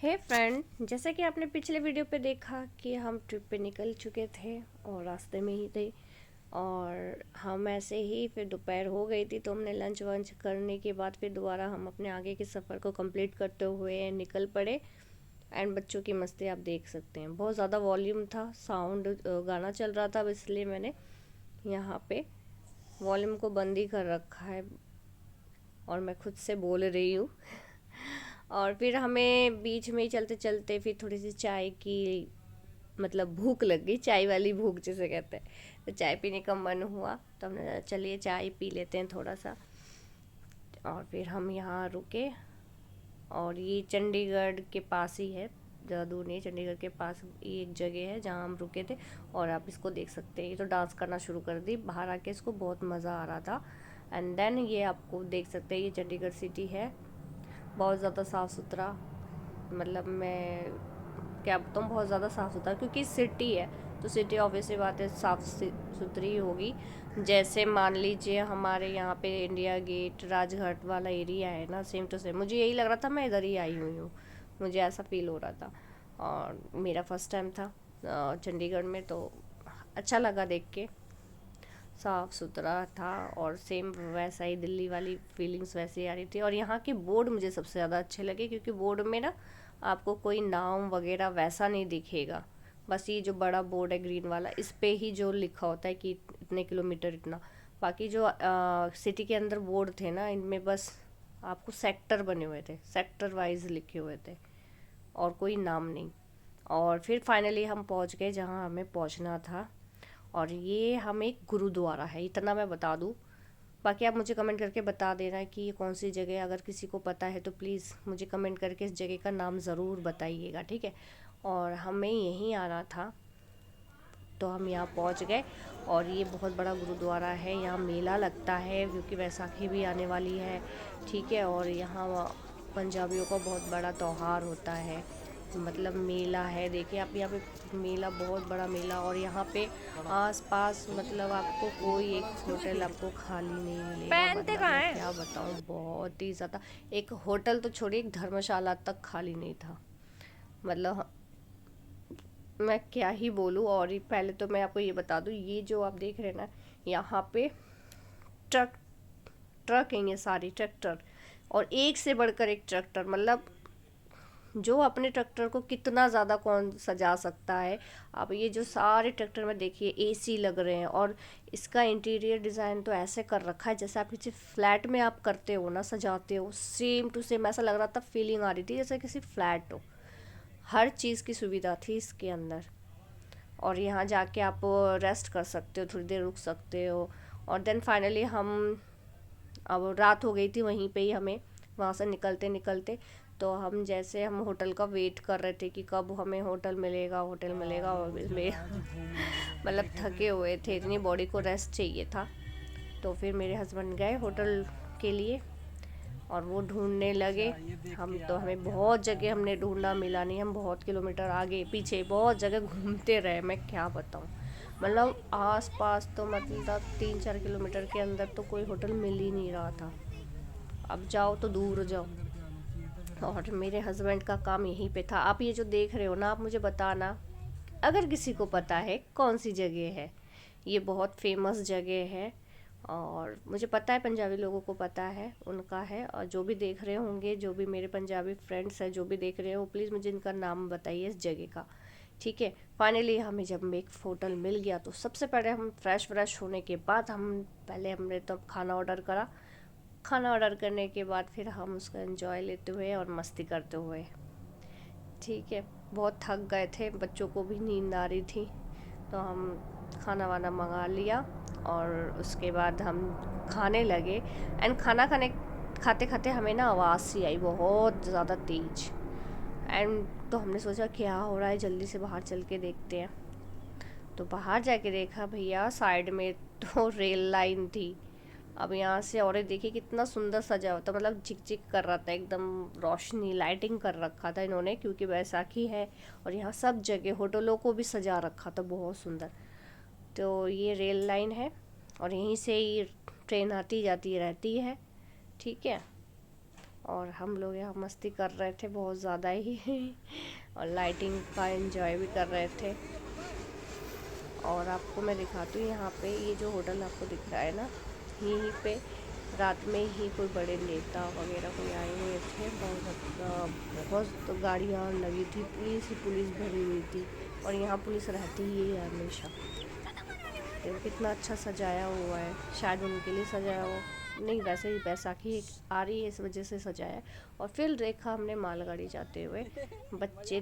हे friend, जैसा कि आपने पिछले वीडियो पे देखा कि हम ट्रिप पे निकल चुके थे और रास्ते में ही थे। और हम ऐसे ही फिर दोपहर हो गई थी, तो हमने लंच वंच करने के बाद फिर दोबारा हम अपने आगे के सफ़र को कंप्लीट करते हुए निकल पड़े। एंड बच्चों की मस्ती आप देख सकते हैं, बहुत ज़्यादा वॉल्यूम था, साउंड गाना चल रहा था, अब इसलिए मैंने यहाँ पे वॉल्यूम को बंद ही कर रखा है और मैं खुद से बोल रही हूँ। और फिर हमें बीच में ही चलते चलते फिर थोड़ी सी चाय की मतलब भूख लग गई, चाय वाली भूख जिसे कहते हैं, तो चाय पीने का मन हुआ, तो हमने सोचा चलिए चाय पी लेते हैं थोड़ा सा। और फिर हम यहाँ रुके और ये चंडीगढ़ के पास ही है, ज़्यादा दूर नहीं, चंडीगढ़ के पास ये एक जगह है जहाँ हम रुके थे। और आप इसको देख सकते हैं, ये तो डांस करना शुरू कर दी बाहर आके, इसको बहुत मज़ा आ रहा था। एंड देन ये आपको देख सकते हैं, ये चंडीगढ़ सिटी है, बहुत ज़्यादा साफ़ सुथरा, मतलब मैं क्या बताऊँ, बहुत ज़्यादा साफ़ सुथरा, क्योंकि सिटी है तो सिटी ऑब्वियस सी बात है साफ़ सुथरी होगी। जैसे मान लीजिए हमारे यहाँ पे इंडिया गेट राजघाट वाला एरिया है ना, सेम टू सेम मुझे यही लग रहा था, मैं इधर ही आई हुई हूँ, मुझे ऐसा फील हो रहा था। और मेरा फर्स्ट टाइम था चंडीगढ़ में, तो अच्छा लगा देख के, साफ़ सुथरा था और सेम वैसा ही दिल्ली वाली फीलिंग्स वैसे ही आ रही थी। और यहाँ के बोर्ड मुझे सबसे ज़्यादा अच्छे लगे, क्योंकि बोर्ड में ना आपको कोई नाम वगैरह वैसा नहीं दिखेगा, बस ये जो बड़ा बोर्ड है ग्रीन वाला, इस पे ही जो लिखा होता है कि इतने किलोमीटर इतना। बाकी जो सिटी के अंदर बोर्ड थे ना, इनमें बस आपको सेक्टर बने हुए थे, सेक्टर वाइज लिखे हुए थे और कोई नाम नहीं। और फिर फाइनली हम पहुंच गए जहां हमें पहुंचना था। और ये हम एक गुरुद्वारा है, इतना मैं बता दूँ। बाकी आप मुझे कमेंट करके बता देना कि ये कौन सी जगह है, अगर किसी को पता है तो प्लीज़ मुझे कमेंट करके इस जगह का नाम ज़रूर बताइएगा, ठीक है। और हमें यहीं आना था, तो हम यहाँ पहुँच गए। और ये बहुत बड़ा गुरुद्वारा है, यहाँ मेला लगता है क्योंकि वैसाखी भी आने वाली है, ठीक है। और यहाँ पंजाबियों का बहुत बड़ा त्यौहार होता है, मतलब मेला है, देखिए आप यहाँ पे मेला, बहुत बड़ा मेला। और यहाँ पे आस पास मतलब आपको कोई एक होटल आपको खाली नहीं मिलेगा, मतलब मैं क्या बताऊँ, बहुत ही ज़्यादा। एक होटल तो छोड़िए, एक धर्मशाला तक खाली नहीं था, मतलब मैं क्या ही बोलूँ। और पहले तो मैं आपको ये बता दूँ, ये जो आप देख रहे हैं ना, यहाँ पे ट्रक ट्रक है, ये सारी ट्रैक्टर, और एक से बढ़कर एक ट्रैक्टर, मतलब जो अपने ट्रैक्टर को कितना ज़्यादा कौन सजा सकता है। अब ये जो सारे ट्रैक्टर में देखिए एसी लग रहे हैं, और इसका इंटीरियर डिज़ाइन तो ऐसे कर रखा है जैसे आप किसी फ्लैट में आप करते हो ना, सजाते हो, सेम टू सेम ऐसा लग रहा था, फीलिंग आ रही थी जैसे किसी फ्लैट हो। हर चीज़ की सुविधा थी इसके अंदर। और यहाँ जाके आप रेस्ट कर सकते हो, थोड़ी देर रुक सकते हो। और देन फाइनली हम, अब रात हो गई थी वहीं पे ही हमें, वहाँ से निकलते निकलते, तो हम जैसे हम होटल का वेट कर रहे थे कि कब हमें होटल मिलेगा, होटल मिलेगा। और इसमें मतलब थके हुए थे, इतनी बॉडी को रेस्ट चाहिए था। तो फिर मेरे हस्बैंड गए होटल के लिए और वो ढूंढने लगे। हम तो, हमें बहुत जगह हमने ढूंढा, मिला नहीं, हम बहुत किलोमीटर आगे पीछे बहुत जगह घूमते रहे, मैं क्या बताऊँ। मतलब आस पास तो मतलब 3-4 किलोमीटर के अंदर तो कोई होटल मिल ही नहीं रहा था, अब जाओ तो दूर जाओ। और मेरे हस्बैंड का काम यहीं पे था। आप ये जो देख रहे हो ना, आप मुझे बताना अगर किसी को पता है कौन सी जगह है, ये बहुत फेमस जगह है। और मुझे पता है पंजाबी लोगों को पता है, उनका है। और जो भी देख रहे होंगे, जो भी मेरे पंजाबी फ्रेंड्स हैं जो भी देख रहे हो, प्लीज़ मुझे इनका नाम बताइए इस जगह का, ठीक है। फाइनली हमें जब एक होटल मिल गया, तो सबसे पहले हम फ्रेश होने के बाद हमने तो खाना ऑर्डर करा। खाना ऑर्डर करने के बाद फिर हम उसका एंजॉय लेते हुए और मस्ती करते हुए, ठीक है। बहुत थक गए थे, बच्चों को भी नींद आ रही थी, तो हम खाना वाना मंगा लिया। और उसके बाद हम खाने लगे। एंड खाना खाते खाते हमें ना आवाज़ सी आई बहुत ज़्यादा तेज। एंड तो हमने सोचा क्या हो रहा है, जल्दी से बाहर चल के देखते हैं। तो बाहर जाके देखा भैया, साइड में तो रेल लाइन थी। अब यहाँ से और देखिए कितना सुंदर सजा हुआ था, मतलब चिक चिक कर रहा था एकदम, रोशनी लाइटिंग कर रखा था इन्होंने, क्योंकि बैसाखी है। और यहाँ सब जगह होटलों को भी सजा रखा था बहुत सुंदर। तो ये रेल लाइन है और यहीं से ही ट्रेन आती जाती रहती है, ठीक है। और हम लोग यहाँ मस्ती कर रहे थे बहुत ज़्यादा ही और लाइटिंग का एंजॉय भी कर रहे थे। और आपको मैं दिखाती हूँ यहाँ पे ये जो होटल आपको दिख रहा है ना, यहीं पे रात में ही कोई बड़े नेता वगैरह कोई आए हुए थे। बहुत तो गाड़ियाँ लगी थी, पुलिस ही पुलिस भरी हुई थी, और यहाँ पुलिस रहती ही है हमेशा। देखो कितना अच्छा सजाया हुआ है, शायद उनके लिए सजाया हो, नहीं वैसे ही बैसाखी आ रही है इस वजह से सजाया है। और फिर देखा हमने मालगाड़ी जाते हुए, बच्चे